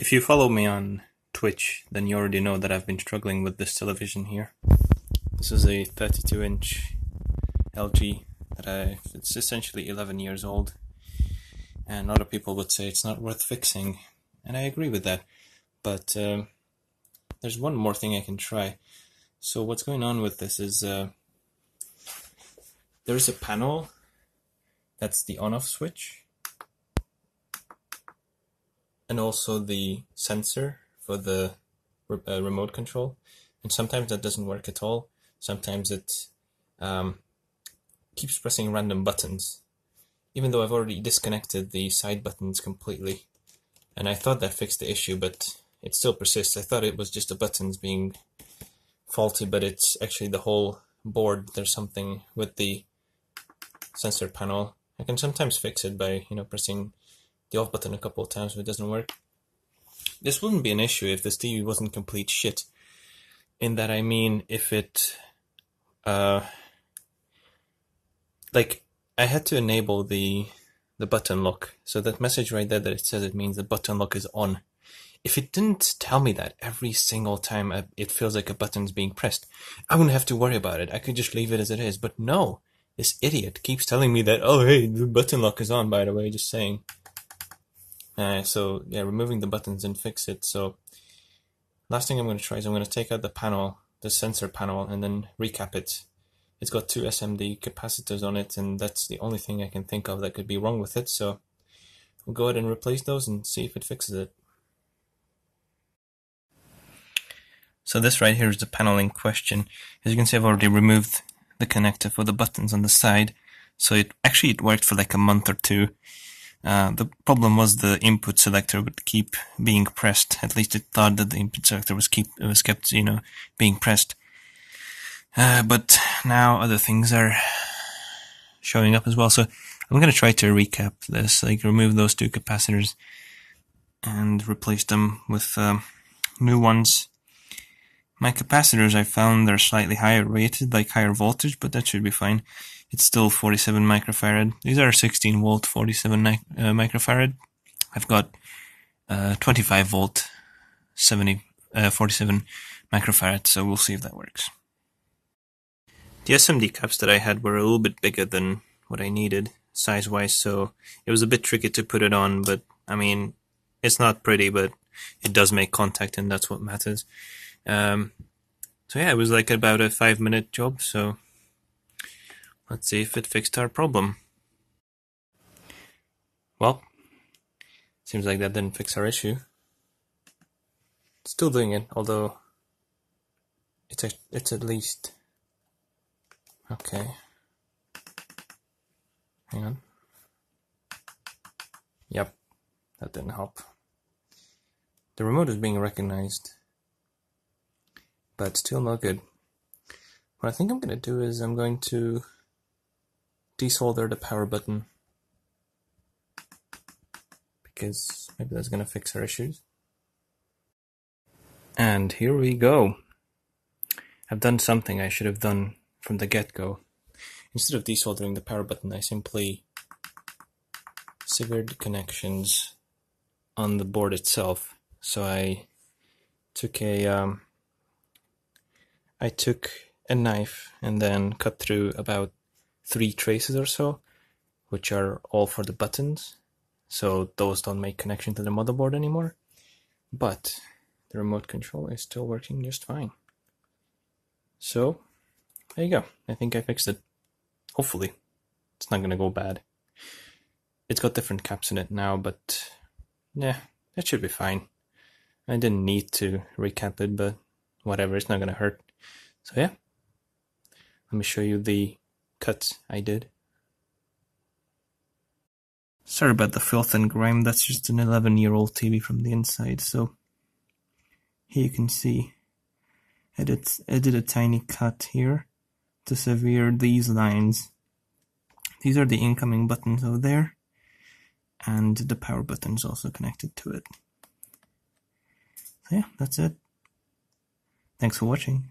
If you follow me on Twitch, then you already know that I've been struggling with this television here. This is a 32-inch LG it's essentially 11 years old, and a lot of people would say it's not worth fixing, and I agree with that, but there's one more thing I can try. So what's going on with this is there's a panel that's the on-off switch, and also the sensor for the remote control, and sometimes that doesn't work at all. Sometimes it keeps pressing random buttons, even though I've already disconnected the side buttons completely, and I thought that fixed the issue, but it still persists. I thought it was just the buttons being faulty, but it's actually the whole board. There's something with the sensor panel. I can sometimes fix it by pressing the off button a couple of times if it doesn't work. This wouldn't be an issue if this TV wasn't complete shit. In that I mean, if it like I had to enable the button lock, so that message right there that it says, it means the button lock is on. If it didn't tell me that every single time it feels like a button's being pressed, I wouldn't have to worry about it. I could just leave it as it is. But no, this idiot keeps telling me that, oh hey, the button lock is on, by the way, just saying. So yeah, removing the buttons didn't fix it. So last thing I'm going to try is I'm going to take out the panel, the sensor panel, and then recap it. It's got two SMD capacitors on it, and that's the only thing I can think of that could be wrong with it. So we'll go ahead and replace those and see if it fixes it. So this right here is the panel in question. As you can see, I've already removed the connector for the buttons on the side. So it worked for like a month or two. The problem was the input selector would keep being pressed. At least it thought that the input selector was kept being pressed. But now other things are showing up as well. So I'm going to try to recap this, like remove those two capacitors and replace them with new ones. My capacitors, I found, they're slightly higher rated, like higher voltage, but that should be fine. It's still 47 microfarad. These are 16 volt 47 microfarad. I've got 25 volt 47 microfarad, so we'll see if that works. The SMD caps that I had were a little bit bigger than what I needed size-wise, so it was a bit tricky to put it on, but I mean, it's not pretty, but it does make contact, and that's what matters. So yeah, it was like about a 5-minute job, so let's see if it fixed our problem. Well, seems like that didn't fix our issue. It's still doing it, although it's at least... Okay. Hang on. Yep, that didn't help. The remote is being recognized, but still not good. What I think I'm going to do is I'm going to desolder the power button, because maybe that's going to fix our issues. And here we go. I've done something I should have done from the get-go. Instead of desoldering the power button, I simply severed the connections on the board itself. So I took a knife and then cut through about 3 traces or so, which are all for the buttons. So those don't make connection to the motherboard anymore. But the remote control is still working just fine. So there you go. I think I fixed it. Hopefully. It's not going to go bad. It's got different caps in it now, but yeah, that should be fine. I didn't need to recap it, but whatever, it's not going to hurt. So yeah, let me show you the cuts I did. Sorry about the filth and grime, that's just an 11-year-old TV from the inside, so here you can see I did a tiny cut here to sever these lines. These are the incoming buttons over there, and the power button is also connected to it. So yeah, that's it. Thanks for watching.